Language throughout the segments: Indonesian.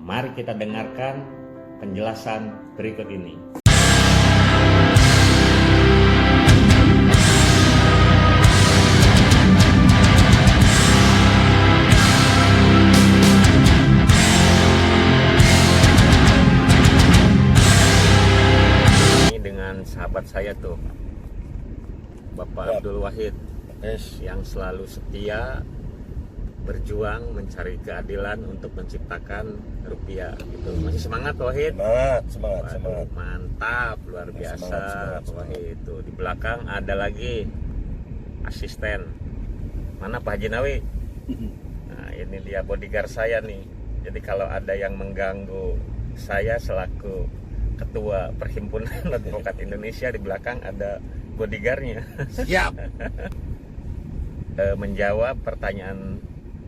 Mari kita dengarkan penjelasan berikut ini. Ini dengan sahabat saya tuh, Bapak Abdul Wahid, yang selalu setia berjuang mencari keadilan untuk menciptakan rupiah gitu. Masih semangat Wahid? Semangat. Mantap, luar biasa Semangat. Pak Wahid. Itu di belakang ada lagi asisten. Mana Pak Haji Nawi? Nah, ini dia bodyguard saya nih. Jadi kalau ada yang mengganggu saya selaku ketua Perhimpunan Advokat Indonesia, di belakang ada bodyguardnya. Siap. Menjawab pertanyaan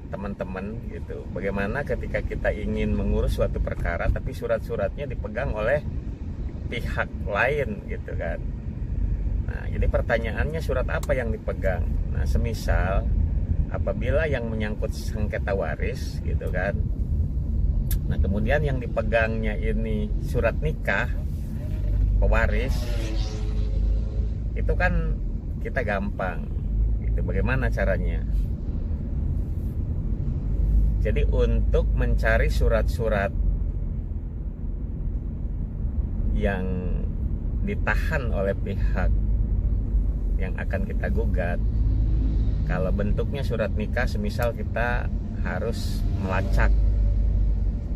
teman-teman gitu. Bagaimana ketika kita ingin mengurus suatu perkara tapi surat-suratnya dipegang oleh pihak lain gitu kan. Nah, jadi pertanyaannya surat apa yang dipegang? Nah, semisal apabila yang menyangkut sengketa waris gitu kan. Nah, kemudian yang dipegangnya ini surat nikah pewaris, itu kan kita gampang gitu. Bagaimana caranya? Jadi untuk mencari surat-surat yang ditahan oleh pihak yang akan kita gugat, kalau bentuknya surat nikah, semisal kita harus melacak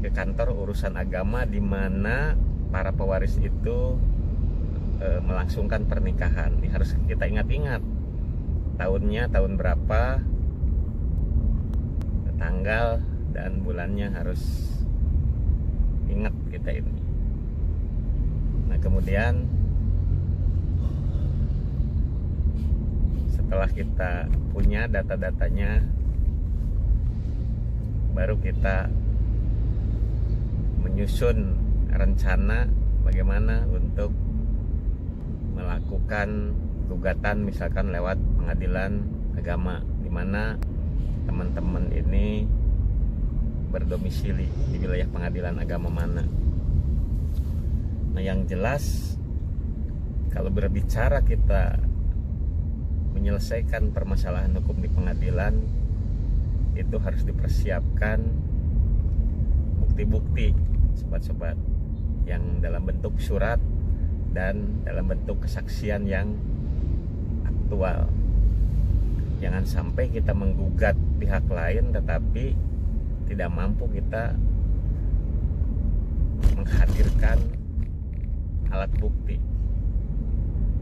ke kantor urusan agama di mana para pewaris itu melangsungkan pernikahan. Ini harus kita ingat-ingat tahunnya, tahun berapa, tanggal dan bulannya harus ingat kita ini. Nah, kemudian setelah kita punya data-datanya, baru kita menyusun rencana bagaimana untuk melakukan gugatan misalkan lewat pengadilan agama, di mana teman-teman ini berdomisili di wilayah pengadilan agama mana. Nah, yang jelas kalau berbicara kita menyelesaikan permasalahan hukum di pengadilan, itu harus dipersiapkan bukti-bukti sobat-sobat yang dalam bentuk surat dan dalam bentuk kesaksian yang aktual. Jangan sampai kita menggugat pihak lain tetapi tidak mampu kita menghadirkan alat bukti.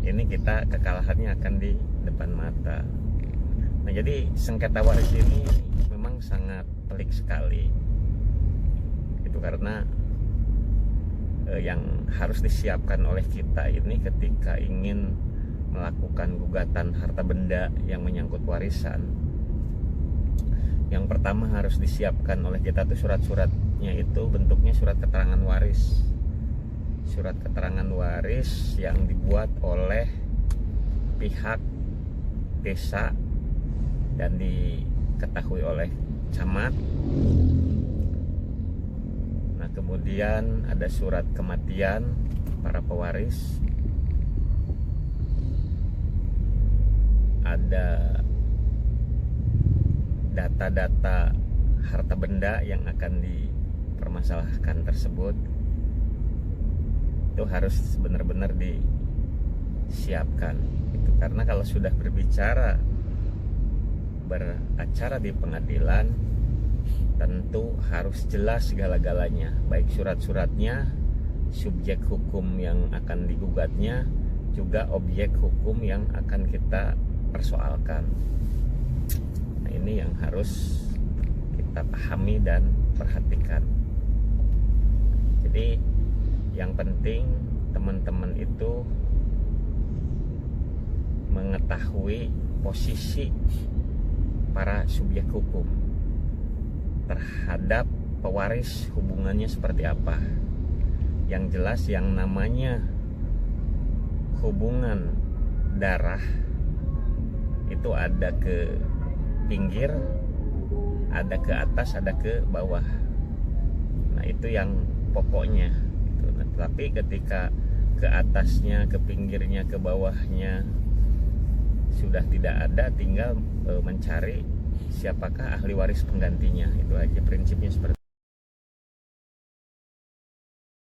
Ini kita kekalahannya akan di depan mata. Nah, jadi sengketa waris ini memang sangat pelik sekali. Itu karena yang harus disiapkan oleh kita ini ketika ingin melakukan gugatan harta benda yang menyangkut warisan, yang pertama harus disiapkan oleh kita tuh surat-suratnya itu bentuknya surat keterangan waris. Surat keterangan waris yang dibuat oleh pihak desa dan diketahui oleh camat. Nah, kemudian ada surat kematian para pewaris, ada data-data harta benda yang akan dipermasalahkan tersebut. Itu harus benar-benar disiapkan. Itu karena kalau sudah beracara di pengadilan, tentu harus jelas segala-galanya, baik surat-suratnya, subjek hukum yang akan digugatnya, juga objek hukum yang akan kita persoalkan. Nah, ini yang harus kita pahami dan perhatikan. Jadi yang penting teman-teman itu mengetahui posisi para subjek hukum terhadap pewaris, hubungannya seperti apa. Yang jelas yang namanya hubungan darah itu ada ke pinggir, ada ke atas, ada ke bawah. Nah, itu yang pokoknya gitu. Nah, tapi ketika ke atasnya, ke pinggirnya, ke bawahnya sudah tidak ada, tinggal mencari siapakah ahli waris penggantinya. Itu aja prinsipnya seperti